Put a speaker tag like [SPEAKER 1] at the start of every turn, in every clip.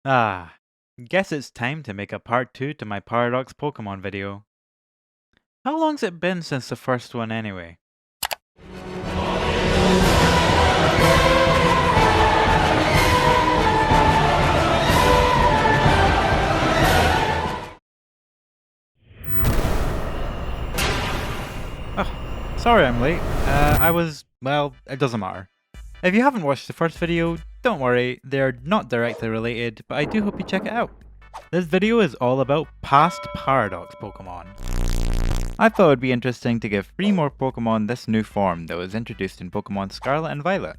[SPEAKER 1] Ah, guess it's time to make a part 2 to my Paradox Pokemon video. How long's it been since the first one anyway? Oh, sorry I'm late. Well, it doesn't matter. If you haven't watched the first video, don't worry, they're not directly related, but I do hope you check it out. This video is all about past Paradox Pokemon. I thought it would be interesting to give 3 more Pokemon this new form that was introduced in Pokemon Scarlet and Violet.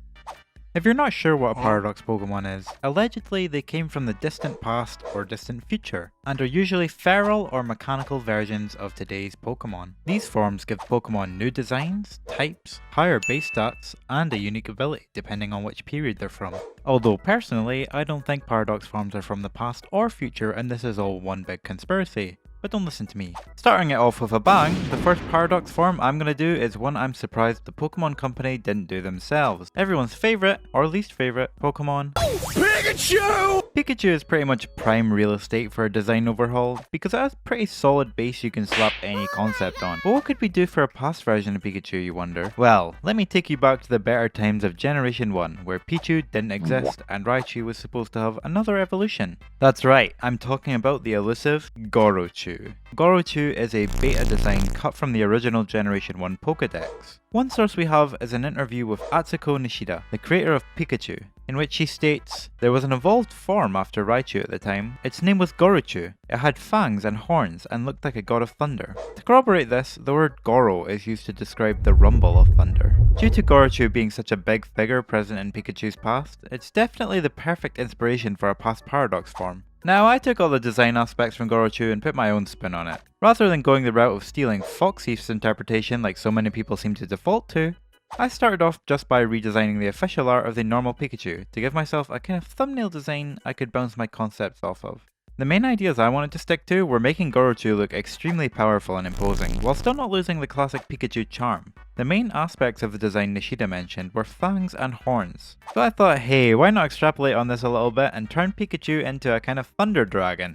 [SPEAKER 1] If you're not sure what a Paradox Pokemon is, allegedly they came from the distant past or distant future, and are usually feral or mechanical versions of today's Pokemon. These forms give Pokemon new designs, types, higher base stats, and a unique ability depending on which period they're from. Although personally, I don't think Paradox forms are from the past or future and this is all one big conspiracy. But don't listen to me. Starting it off with a bang, the first Paradox form I'm gonna do is one I'm surprised the Pokemon Company didn't do themselves. Everyone's favourite, or least favourite, Pokemon, Pikachu! Pikachu is pretty much prime real estate for a design overhaul, because it has a pretty solid base you can slap any concept on. But what could we do for a past version of Pikachu, you wonder? Well, let me take you back to the better times of Generation 1, where Pichu didn't exist and Raichu was supposed to have another evolution. That's right, I'm talking about the elusive Gorochu. Gorochu is a beta design cut from the original Generation 1 Pokédex. One source we have is an interview with Atsuko Nishida, the creator of Pikachu, in which she states, "There was an evolved form after Raichu at the time. Its name was Gorochu. It had fangs and horns and looked like a god of thunder." To corroborate this, the word Goro is used to describe the rumble of thunder. Due to Gorochu being such a big figure present in Pikachu's past, it's definitely the perfect inspiration for a past Paradox form. Now, I took all the design aspects from Gorochu and put my own spin on it. Rather than going the route of stealing Foxy's interpretation like so many people seem to default to, I started off just by redesigning the official art of the normal Pikachu to give myself a kind of thumbnail design I could bounce my concepts off of. The main ideas I wanted to stick to were making Gorochu look extremely powerful and imposing, while still not losing the classic Pikachu charm. The main aspects of the design Nishida mentioned were fangs and horns. So I thought, hey, why not extrapolate on this a little bit and turn Pikachu into a kind of thunder dragon?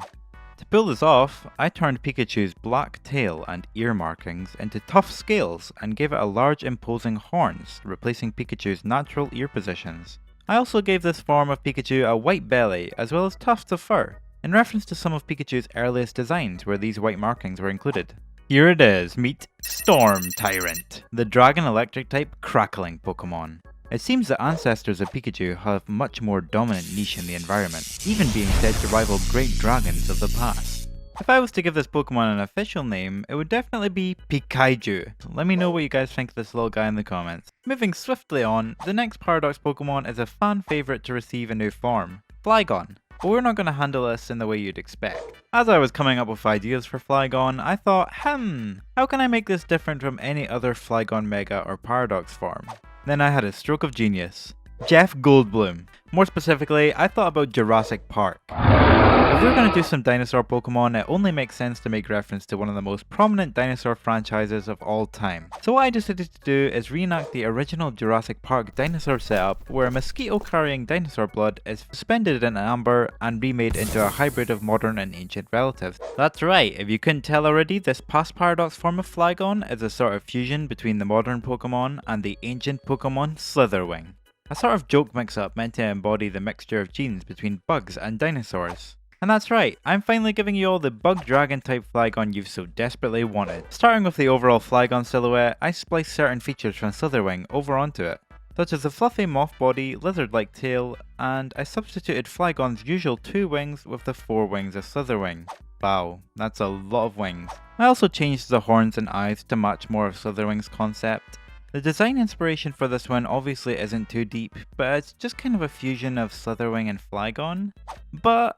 [SPEAKER 1] To pull this off, I turned Pikachu's black tail and ear markings into tough scales and gave it a large imposing horns, replacing Pikachu's natural ear positions. I also gave this form of Pikachu a white belly as well as tufts of fur, in reference to some of Pikachu's earliest designs where these white markings were included. Here it is, meet Storm Tyrant, the Dragon Electric type crackling Pokemon. It seems the ancestors of Pikachu have much more dominant niche in the environment, even being said to rival great dragons of the past. If I was to give this Pokemon an official name, it would definitely be Pikachu. Let me know what you guys think of this little guy in the comments. Moving swiftly on, the next Paradox Pokemon is a fan favourite to receive a new form, Flygon. But we're not going to handle this in the way you'd expect. As I was coming up with ideas for Flygon, I thought, how can I make this different from any other Flygon Mega or Paradox form? Then I had a stroke of genius. Jeff Goldblum. More specifically, I thought about Jurassic Park. If we're going to do some dinosaur Pokemon, it only makes sense to make reference to one of the most prominent dinosaur franchises of all time. So what I decided to do is reenact the original Jurassic Park dinosaur setup, where a mosquito carrying dinosaur blood is suspended in amber and remade into a hybrid of modern and ancient relatives. That's right, if you couldn't tell already, this past Paradox form of Flygon is a sort of fusion between the modern Pokemon and the ancient Pokemon Slitherwing. A sort of joke mix-up meant to embody the mixture of genes between bugs and dinosaurs. And that's right, I'm finally giving you all the bug dragon type Flygon you've so desperately wanted. Starting with the overall Flygon silhouette, I spliced certain features from Slitherwing over onto it, such as the fluffy moth body, lizard-like tail, and I substituted Flygon's usual 2 wings with the 4 wings of Slitherwing. Wow, that's a lot of wings. I also changed the horns and eyes to match more of Slitherwing's concept. The design inspiration for this one obviously isn't too deep, but it's just kind of a fusion of Slitherwing and Flygon. But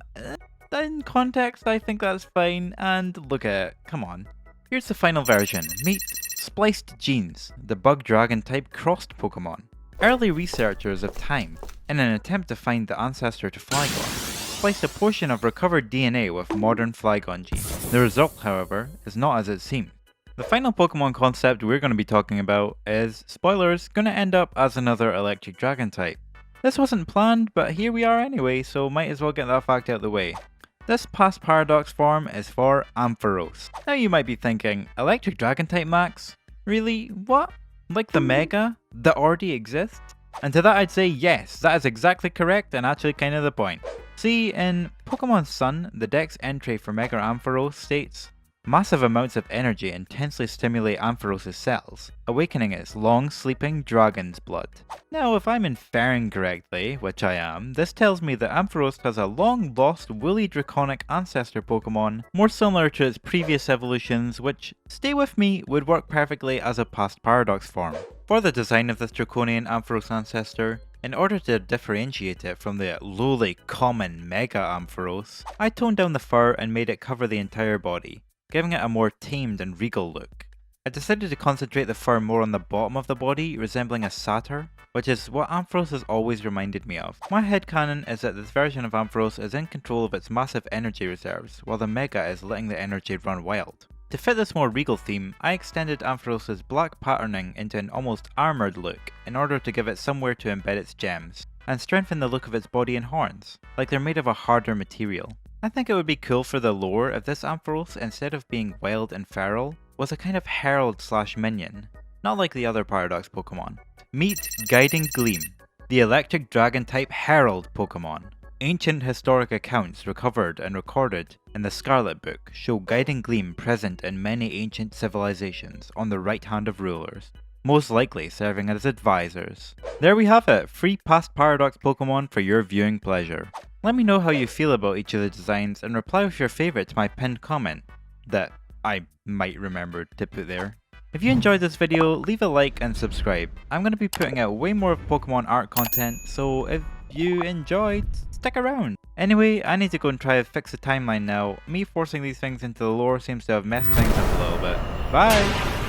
[SPEAKER 1] in context, I think that's fine, and look at it, come on. Here's the final version. Meet Spliced Genes, the bug dragon type crossed Pokemon. Early researchers of Time, in an attempt to find the ancestor to Flygon, spliced a portion of recovered DNA with modern Flygon genes. The result, however, is not as it seemed. The final Pokemon concept we're going to be talking about is, spoilers, going to end up as another electric dragon type. This wasn't planned, but here we are anyway, so might as well get that fact out of the way. This past paradox form is for Ampharos. Now you might be thinking, electric dragon type Max? Really? What? Like the Mega? That already exists? And to that I'd say yes, that is exactly correct and actually kind of the point. See, in Pokemon Sun, the Dex entry for Mega Ampharos states, massive amounts of energy intensely stimulate Ampharos' cells, awakening its long-sleeping dragon's blood. Now, if I'm inferring correctly, which I am, this tells me that Ampharos has a long-lost woolly draconic ancestor Pokemon, more similar to its previous evolutions, which, stay with me, would work perfectly as a past paradox form. For the design of this draconian Ampharos ancestor, in order to differentiate it from the lowly common Mega Ampharos, I toned down the fur and made it cover the entire body, giving it a more tamed and regal look. I decided to concentrate the fur more on the bottom of the body, resembling a satyr, which is what Ampharos has always reminded me of. My headcanon is that this version of Ampharos is in control of its massive energy reserves, while the Mega is letting the energy run wild. To fit this more regal theme, I extended Ampharos' black patterning into an almost armoured look in order to give it somewhere to embed its gems, and strengthen the look of its body and horns, like they're made of a harder material. I think it would be cool for the lore if this Ampharos, instead of being wild and feral, was a kind of herald slash minion, not like the other Paradox Pokemon. Meet Guiding Gleam, the electric dragon type herald Pokemon. Ancient historic accounts recovered and recorded in the Scarlet Book show Guiding Gleam present in many ancient civilizations on the right hand of rulers, most likely serving as advisors. There we have it, free past Paradox Pokemon for your viewing pleasure. Let me know how you feel about each of the designs and reply with your favourite to my pinned comment that I might remember to put there. If you enjoyed this video, leave a like and subscribe. I'm going to be putting out way more Pokemon art content, so if you enjoyed, stick around. Anyway, I need to go and try to fix the timeline now. Me forcing these things into the lore seems to have messed things up a little bit. Bye!